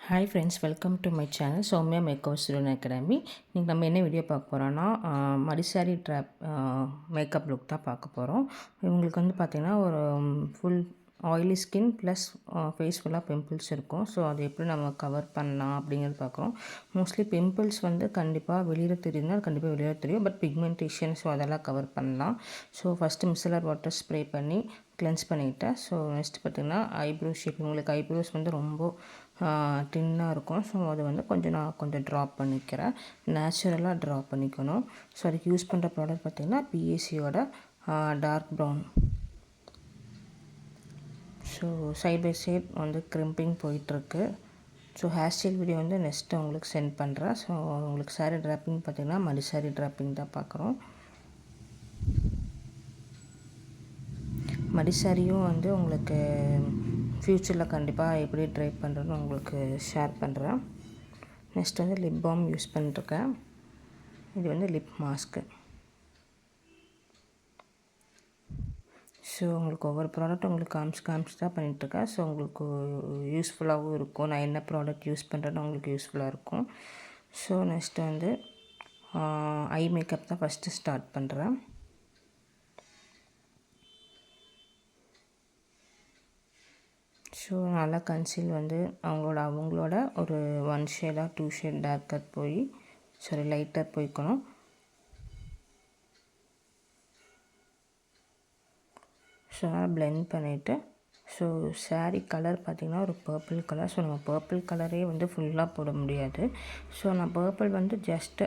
Hi friends, welcome to my channel Soumya makeup student academy. இன்றைக்கி நம்ம என்ன வீடியோ பார்க்க போகிறோன்னா மடிசாரி ட்ராப் மேக்கப் லுக் தான் பார்க்க போகிறோம். இவங்களுக்கு வந்து பார்த்திங்கன்னா ஒரு full oily skin plus face ஃபுல்லாக பிம்பிள்ஸ் இருக்கும். ஸோ அதை எப்படி நம்ம கவர் பண்ணலாம் அப்படிங்கிறது பார்க்குறோம். மோஸ்ட்லி பிம்பிள்ஸ் வந்து கண்டிப்பாக வெளியில் தெரியுதுன்னா அது கண்டிப்பாக வெளியில் தெரியும். பட் பிக்மெண்டேஷன் ஸோ அதெல்லாம் கவர் பண்ணலாம். So first micellar water spray பண்ணி கிளென்ஸ் பண்ணிவிட்டேன். ஸோ நெக்ஸ்ட் பார்த்திங்கன்னா ஐப்ரோ ஷேப். உங்களுக்கு ஐப்ரோஸ் வந்து ரொம்ப தின்னாக இருக்கும். ஸோ அது வந்து நான் கொஞ்சம் ட்ராப் பண்ணிக்கிறேன். நேச்சுரலாக ட்ராப் பண்ணிக்கணும். ஸோ அதுக்கு யூஸ் பண்ணுற ப்ராடக்ட் பார்த்திங்கன்னா பிஎஸ்சியோட dark brown. So side by side வந்து க்ரிம்பிங் போயிட்டுருக்கு. ஸோ ஹேர் ஸ்டைல் வீடியோ வந்து நெக்ஸ்ட்டு உங்களுக்கு சென்ட் பண்ணுறேன். ஸோ உங்களுக்கு சாரீ ட்ராப்பிங் பார்த்திங்கன்னா மடி சாரீ ட்ராப்பிங் தான் பார்க்குறோம். மடி சாரியும் வந்து உங்களுக்கு ஃப்யூச்சரில் கண்டிப்பாக எப்படி ட்ரை பண்ணுறதுன்னு உங்களுக்கு ஷேர் பண்ணுறேன். நெக்ஸ்ட் வந்து லிப் பாம் யூஸ் பண்ணிட்டுருக்கேன். இது வந்து லிப் மாஸ்க்கு. ஸோ உங்களுக்கு ஒவ்வொரு ப்ராடக்ட் உங்களுக்கு காமிச்சு தான் பண்ணிகிட்ருக்கேன். ஸோ உங்களுக்கு யூஸ்ஃபுல்லாகவும் இருக்கும். நான் என்ன ப்ராடக்ட் யூஸ் பண்ணுறேன்னு உங்களுக்கு யூஸ்ஃபுல்லாக இருக்கும். ஸோ நெக்ஸ்ட்டு வந்து ஐ மேக்கப் தான் ஃபஸ்ட்டு ஸ்டார்ட் பண்ணுறேன். ஸோ நல்லா கன்சீல் வந்து அவங்களோட ஒரு 1 ஷேடாக 2 ஷேட் டார்க்கர் போய் லைட்டாக போய்க்கணும். ஸோ அதனால் பிளெண்ட் பண்ணிவிட்டு ஸோ சாரீ கலர் பார்த்திங்கன்னா ஒரு பர்பிள் கலர். ஸோ நம்ம பர்பிள் கலரே வந்து ஃபுல்லாக போட முடியாது. ஸோ நான் பர்பிள் வந்து ஜஸ்ட்டு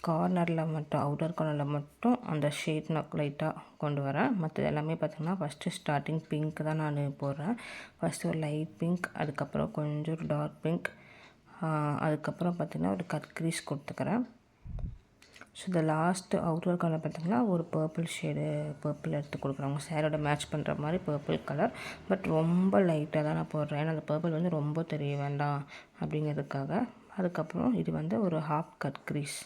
கார்னரில் மட்டும் அவுட்டர் கார்னரில் மட்டும் அந்த ஷேட் நான் லைட்டாக கொண்டு வரேன். மற்றது எல்லாமே பார்த்திங்கன்னா ஃபஸ்ட்டு ஸ்டார்டிங் பிங்க் தான் நான் போடுறேன். ஃபஸ்ட்டு ஒரு லைட் பிங்க், அதுக்கப்புறம் கொஞ்சம் ஒரு டார்க் பிங்க், அதுக்கப்புறம் பார்த்திங்கன்னா ஒரு கட் க்ரீஸ் கொடுத்துக்கிறேன். ஸோ இந்த லாஸ்ட்டு அவுட்டர் கலர் பார்த்திங்கன்னா ஒரு பர்பிள் ஷேடு பர்பிள் எடுத்து கொடுக்குறேன். அவங்க சேரோட மேட்ச் பண்ணுற மாதிரி பர்பிள் கலர். பட் ரொம்ப லைட்டாக தான் நான் போடுறேன். ஏன்னா அந்த பர்பிள் வந்து ரொம்ப தெரிய வேண்டாம் அப்படிங்கிறதுக்காக. அதுக்கப்புறம் இது வந்து ஒரு ஹாஃப் கட் க்ரீஸ்.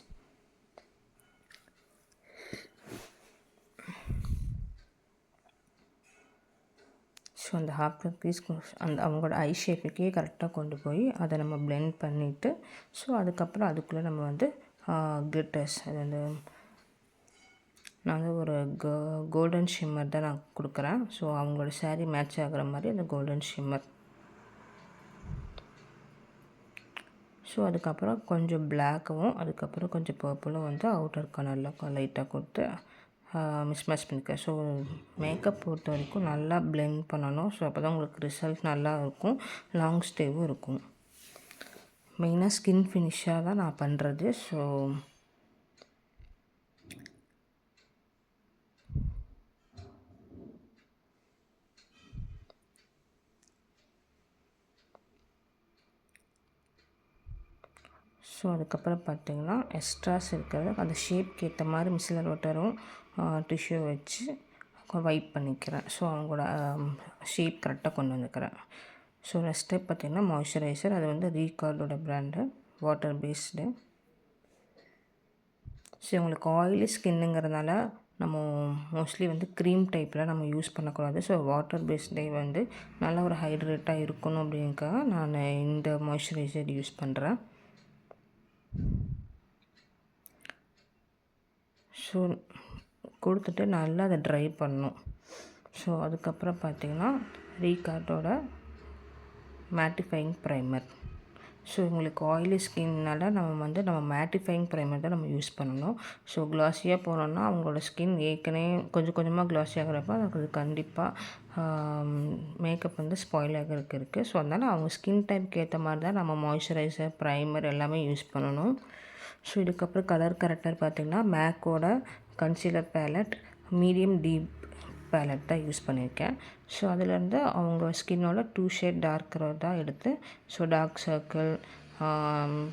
ஸோ அந்த ஹாஃப் கட் க்ரீஸ் அந்த அவங்களோட ஐ ஷேப்புக்கே கரெக்டாக கொண்டு போய் அதை நம்ம பிளெண்ட் பண்ணிவிட்டு ஸோ அதுக்கப்புறம் அதுக்குள்ளே நம்ம வந்து கிளிட்டர்ஸ் அது வந்து நான் வந்து ஒரு கோல்டன் ஷிம்மர் தான் நான் கொடுக்குறேன். ஸோ அவங்களோட சாரீ மேட்ச் ஆகிற மாதிரி அந்த கோல்டன் ஷிம்மர். ஸோ அதுக்கப்புறம் கொஞ்சம் பிளாக்கும் அதுக்கப்புறம் கொஞ்சம் பர்பிளும் வந்து அவுட்டர் கார்னரில் லைட்டாக கொடுத்து மிஸ்மேட்ச் பண்ணிக்க. ஸோ மேக்கப் பொறுத்த வரைக்கும் நல்லா பிளெண்ட் பண்ணணும். ஸோ அப்போ தான் உங்களுக்கு ரிசல்ட் நல்லா இருக்கும், லாங் ஸ்டேவும் இருக்கும். மெயினாக ஸ்கின் ஃபினிஷாக தான் நான் பண்ணுறது. ஸோ அதுக்கப்புறம் பார்த்திங்கன்னா எக்ஸ்ட்ராஸ் இருக்கிறது அந்த ஷேப்க்கு ஏற்ற மாதிரி மிசிலர் வாட்டரும் டிஷ்யூ வச்சு வைப் பண்ணிக்கிறேன். ஸோ அவங்களோட ஷேப் கரெக்டாக கொண்டு வந்துக்கிறேன். ஸோ நெக்ஸ்ட் ஸ்டெப் பார்த்திங்கன்னா மாய்ஸ்சரைசர். அது வந்து ரீகார்டோட பிராண்டு, வாட்டர் பேஸ்டு. ஸோ உங்களுக்கு ஆயிலி ஸ்கின்னுங்கிறதுனால நம்ம மோஸ்ட்லி வந்து க்ரீம் டைப்பில் நம்ம யூஸ் பண்ணக்கூடாது. ஸோ வாட்டர் பேஸ்டே வந்து நல்லா ஒரு ஹைட்ரேட்டாக இருக்கணும் அப்படிங்கிறதுக்காக நான் இந்த மாய்ஸ்சரைசர் யூஸ் பண்ணுறேன். ஸோ கொடுத்துட்டு நல்லா அதை ட்ரை பண்ணணும். ஸோ அதுக்கப்புறம் பார்த்திங்கன்னா ரீகார்டோட மேட்டிஃபையிங் ப்ரைமர். ஸோ உங்களுக்கு ஆயிலி ஸ்கின்னால் நம்ம மேட்டிஃபையிங் ப்ரைமர் தான் நம்ம யூஸ் பண்ணணும். ஸோ க்ளாஸியாக போனோன்னா அவங்களோட ஸ்கின் ஏற்கனவே கொஞ்சம் கொஞ்சமாக க்ளாஸி ஆகிறப்ப அது கண்டிப்பாக மேக்கப் வந்து ஸ்பாயில் ஆகிறதுக்கு இருக்குது. ஸோ அதனால் அவங்க ஸ்கின் டைப்புக்கு ஏற்ற மாதிரி தான் நம்ம மாய்ஸ்சரைசர் ப்ரைமர் எல்லாமே யூஸ் பண்ணணும். ஸோ இதுக்கப்புறம் கலர் கரெக்டர் பார்த்திங்கன்னா மேக்கோட concealer palette medium deep palette தான் யூஸ் பண்ணியிருக்கேன். ஸோ அதிலேருந்து அவங்க ஸ்கின்னோட 2 ஷேட் டார்க்கரை தான் எடுத்து ஸோ டார்க் சர்க்கிள்,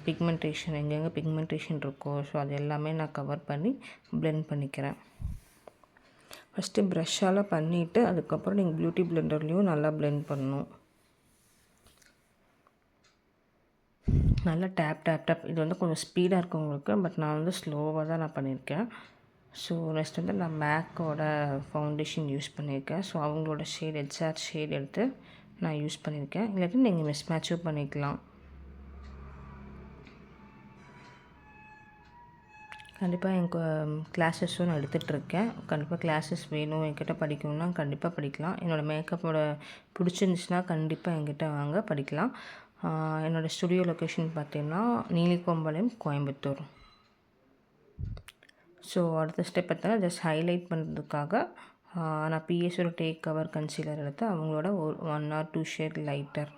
பிக்மெண்டேஷன் எங்கெங்கே பிக்மெண்டேஷன் இருக்கோ ஸோ அது எல்லாமே நான் கவர் பண்ணி பிளெண்ட் பண்ணிக்கிறேன். ஃபஸ்ட்டு ப்ரஷ்ஷால் பண்ணிவிட்டு அதுக்கப்புறம் நீங்கள் பியூட்டி பிளெண்டர்லேயும் நல்லா பிளெண்ட் பண்ணணும். நல்லா டேப் இது வந்து கொஞ்சம் ஸ்பீடாக இருக்கும் உங்களுக்கு. பட் நான் வந்து ஸ்லோவாக தான் நான் பண்ணியிருக்கேன். ஸோ நெக்ஸ்ட் வந்து நான் மேக்கோட ஃபவுண்டேஷன் யூஸ் பண்ணியிருக்கேன். ஸோ அவங்களோட ஷேட் ஹெச்ஆர் ஷேட் எடுத்து நான் யூஸ் பண்ணியிருக்கேன். இல்லாட்டி நீங்கள் மிஸ் மேட்சும் பண்ணிக்கலாம். கண்டிப்பாக எனக்கு கிளாஸஸும் நான் எடுத்துகிட்ருக்கேன். கண்டிப்பாக கிளாஸஸ் வேணும், என்கிட்ட படிக்கணும்னா கண்டிப்பாக படிக்கலாம். என்னோடய மேக்கப்போட பிடிச்சிருந்துச்சுன்னா கண்டிப்பாக என்கிட்ட வாங்க படிக்கலாம். என்னோடய ஸ்டுடியோ லொக்கேஷன் பார்த்திங்கன்னா நீலிக்கொம்பாளையம், கோயம்புத்தூர். ஸோ அடுத்த ஸ்டெப் பார்த்தீங்கன்னா ஜஸ்ட் ஹைலைட் பண்ணுறதுக்காக நான் பிஎஸோட டேக் கவர் கன்சீலர் எடுத்து அவங்களோட 1 or 2 ஷேட் லைட்டர்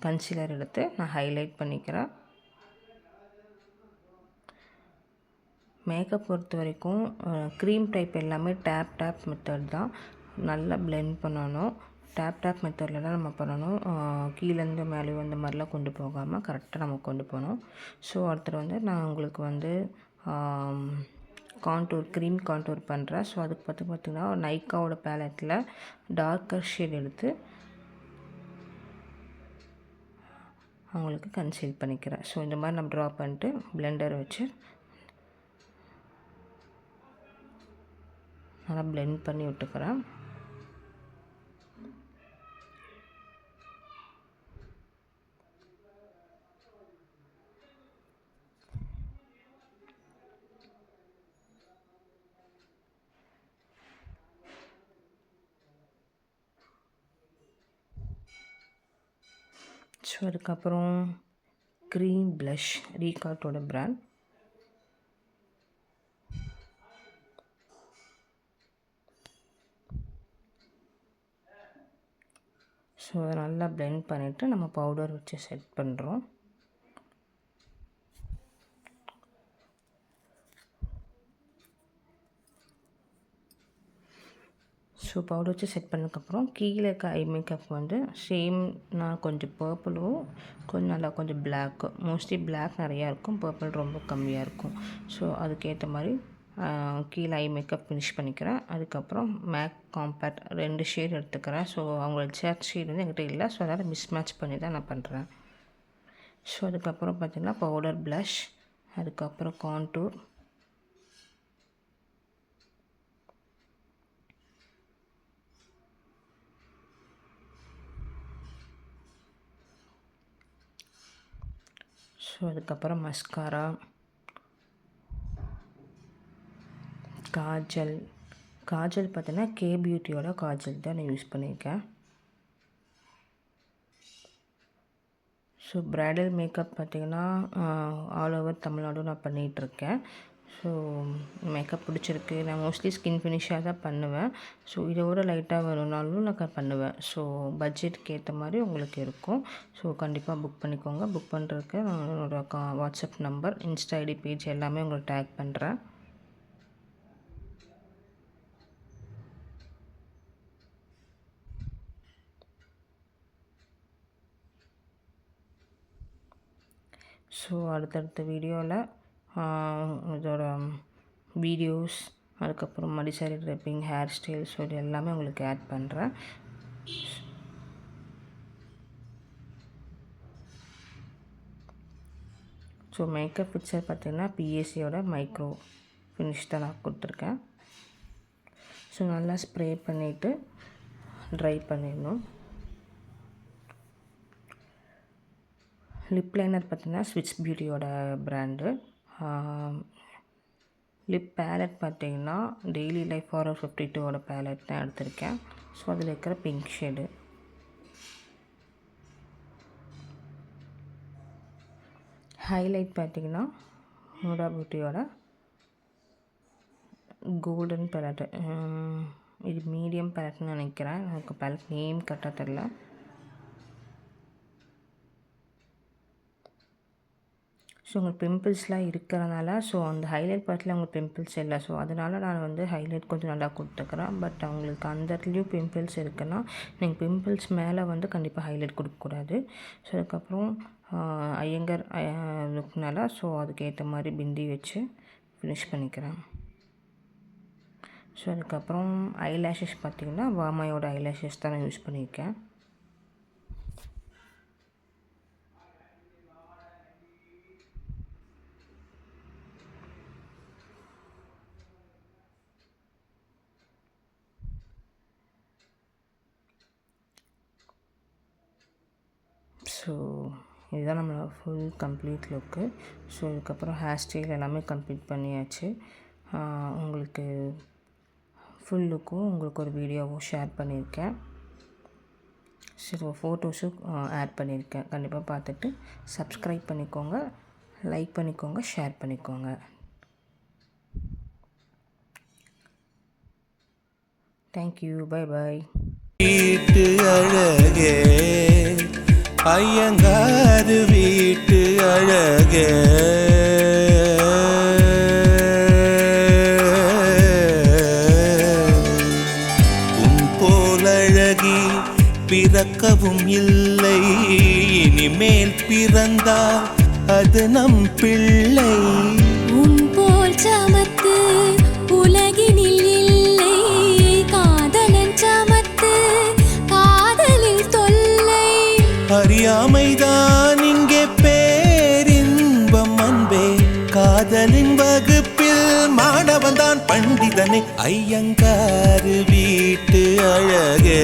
கன்சீலர் எடுத்து நான் ஹைலைட் பண்ணிக்கிறேன். மேக்கப் பொறுத்த வரைக்கும் க்ரீம் டைப் எல்லாமே டேப் மெத்தட் தான். நல்லா பிளெண்ட் பண்ணணும். டேப் மெத்தடில் தான் நம்ம பண்ணணும். கீழேருந்து மேலே அந்த மாதிரிலாம் கொண்டு போகாமல் கரெக்டாக நம்ம கொண்டு போகணும். ஸோ அடுத்தது வந்து நான் உங்களுக்கு வந்து கான்டூர் க்ரீம் கான்டூர் பண்ணுறேன். ஸோ அதுக்கு பார்த்திங்கன்னா நைக்காவோட பேலட்டில் டார்க்கர் ஷேட் எடுத்து அவங்களுக்கு கன்சீல் பண்ணிக்கிறேன். ஸோ இந்த மாதிரி நம்ம ட்ரா பண்ணிட்டு பிளெண்டர் வச்சு நல்லா பிளெண்ட் பண்ணி விட்டுக்கிறேன். ஸோ அதுக்கப்புறம் க்ரீம் ப்ளஷ் ரீகாட்டோட பிராண்ட். ஸோ அதை நல்லா பிளெண்ட் பண்ணிவிட்டு நம்ம பவுடர் வச்சு செட் பண்ணுறோம். ஸோ பவுடர் வச்சு செட் பண்ணதுக்கப்புறம் கீழே இருக்க ஐ மேக்கப் வந்து சேம் நான் கொஞ்சம் பர்பிளும் கொஞ்சம் பிளாக்கு, மோஸ்ட்லி பிளாக் நிறையா இருக்கும், பர்பிள் ரொம்ப கம்மியாக இருக்கும். ஸோ அதுக்கேற்ற மாதிரி கீழே ஐ மேக்கப் ஃபினிஷ் பண்ணிக்கிறேன். அதுக்கப்புறம் மேக் காம்பேக்ட் 2 ஷேட் எடுத்துக்கிறேன். ஸோ அவங்களோட சேட் ஷேட் வந்து என்கிட்ட இல்லை, ஸோ அதனால் மிஸ் மேட்ச் பண்ணி தான் நான் பண்ணுறேன். ஸோ அதுக்கப்புறம் பார்த்திங்கன்னா பவுடர் ப்ளஷ், அதுக்கப்புறம் கான்டூர், ஸோ அதுக்கப்புறம் மஸ்காரா, காஜல் பார்த்தீங்கன்னா கே பியூட்டியோட காஜல் தான் நான் யூஸ் பண்ணியிருக்கேன். ஸோ ப்ரைடல் மேக்கப் பார்த்திங்கன்னா ஆல் ஓவர் தமிழ்நாடு நான் பண்ணிகிட்ருக்கேன். ஸோ மேக்கப் பிடிச்சிருக்கு. நான் மோஸ்ட்லி ஸ்கின் ஃபினிஷாக தான் பண்ணுவேன். ஸோ இதோட லைட்டாக வரும்னாலும் நான் பண்ணுவேன். ஸோ பட்ஜெட்டுக்கு ஏற்ற மாதிரி உங்களுக்கு இருக்கும். ஸோ கண்டிப்பாக புக் பண்ணிக்கோங்க. புக் பண்ணுறதுக்கு நான் என்னோடய WhatsApp number, Insta ID page எல்லாமே உங்களுக்கு டேக் பண்ணுறேன். ஸோ அடுத்தடுத்த வீடியோவில் இதோட வீடியோஸ், அதுக்கப்புறம் மடிசாரி ட்ரெப்பிங், ஹேர் ஸ்டைல், ஸோ இது எல்லாமே உங்களுக்கு ஆட் பண்ணுறேன். ஸோ மேக்கப் பிக்சர் பார்த்திங்கன்னா பிஎஸ்சியோட மைக்ரோ ஃபினிஷ் தான் நான் கொடுத்துருக்கேன். ஸோ நல்லா ஸ்ப்ரே பண்ணிவிட்டு ட்ரை பண்ணிடணும். லிப் லைனர் பார்த்திங்கன்னா ஸ்விட்ச் பியூட்டியோட பிராண்டு. லிப் பேலட் பார்த்திங்கன்னா டெய்லி லைஃப் ஃபார் 52ஓட பேலட் தான் எடுத்திருக்கேன். ஸோ அதில் இருக்கிற பிங்க் ஷேடு. ஹைலைட் பார்த்திங்கன்னா ஹூடா பியூட்டியோட கோல்டன் பேலட்டு. இது மீடியம் பேலட்னு நினைக்கிறேன், எனக்கு பேலட் நேம் கரெக்டாக தெரில. ஸோ உங்களுக்கு பிம்பிள்ஸ்லாம் இருக்கிறனால, ஸோ அந்த ஹைலைட் பார்ட்டில் உங்களுக்கு பிம்பிள்ஸ் இல்லை, ஸோ அதனால் நான் வந்து ஹைலைட் கொஞ்சம் நல்லா கொடுத்துக்கிறேன். பட் அவங்களுக்கு அந்த இடத்துலையும் பிம்பிள்ஸ் இருக்குன்னா நீங்கள் பிம்பிள்ஸ் மேலே வந்து கண்டிப்பாக ஹைலைட் கொடுக்கக்கூடாது. ஸோ அதுக்கப்புறம் ஐயங்கர் லுக்னால, ஸோ அதுக்கேற்ற மாதிரி பிந்தி வச்சு ஃபினிஷ் பண்ணிக்கிறேன். ஸோ அதுக்கப்புறம் ஐலேஷஸ் பார்த்திங்கன்னா வாமாயோட ஐலேஷஸ் தான் நான் யூஸ் பண்ணியிருக்கேன். ஸோ இதுதான் நம்மளோட ஃபுல் கம்ப்ளீட் லுக்கு. ஸோ இதுக்கப்புறம் ஹேர் ஸ்டைல் எல்லாமே கம்ப்ளீட் பண்ணியாச்சு. உங்களுக்கு ஃபுல் லுக்கும் உங்களுக்கு ஒரு வீடியோவும் ஷேர் பண்ணியிருக்கேன். சரி, ஃபோட்டோஸும் ஆட் பண்ணியிருக்கேன். கண்டிப்பாக பார்த்துட்டு சப்ஸ்கிரைப் பண்ணிக்கோங்க, லைக் பண்ணிக்கோங்க, ஷேர் பண்ணிக்கோங்க. தேங்க்யூ. Bye bye. வீட்டு அழகே ஐயங்காரு வீட்டு அழகே உன் போலழகி பிறக்கவும் இல்லை, இனிமேல் பிறந்தால் அது நம் பிள்ளை. உன் போல் சமத்து உலகினில் இல்லை, காதலன் சமத்து காதலில் தொல்லை. அறியாமைதான் இங்கே பேரின்பம் அன்பே, காதலின் வகுப்பில் மாணவன்தான் பண்டிதனே. ஐயங்காரு வீட்டு அழகே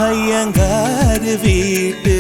ஐயங்காரு வீட்டு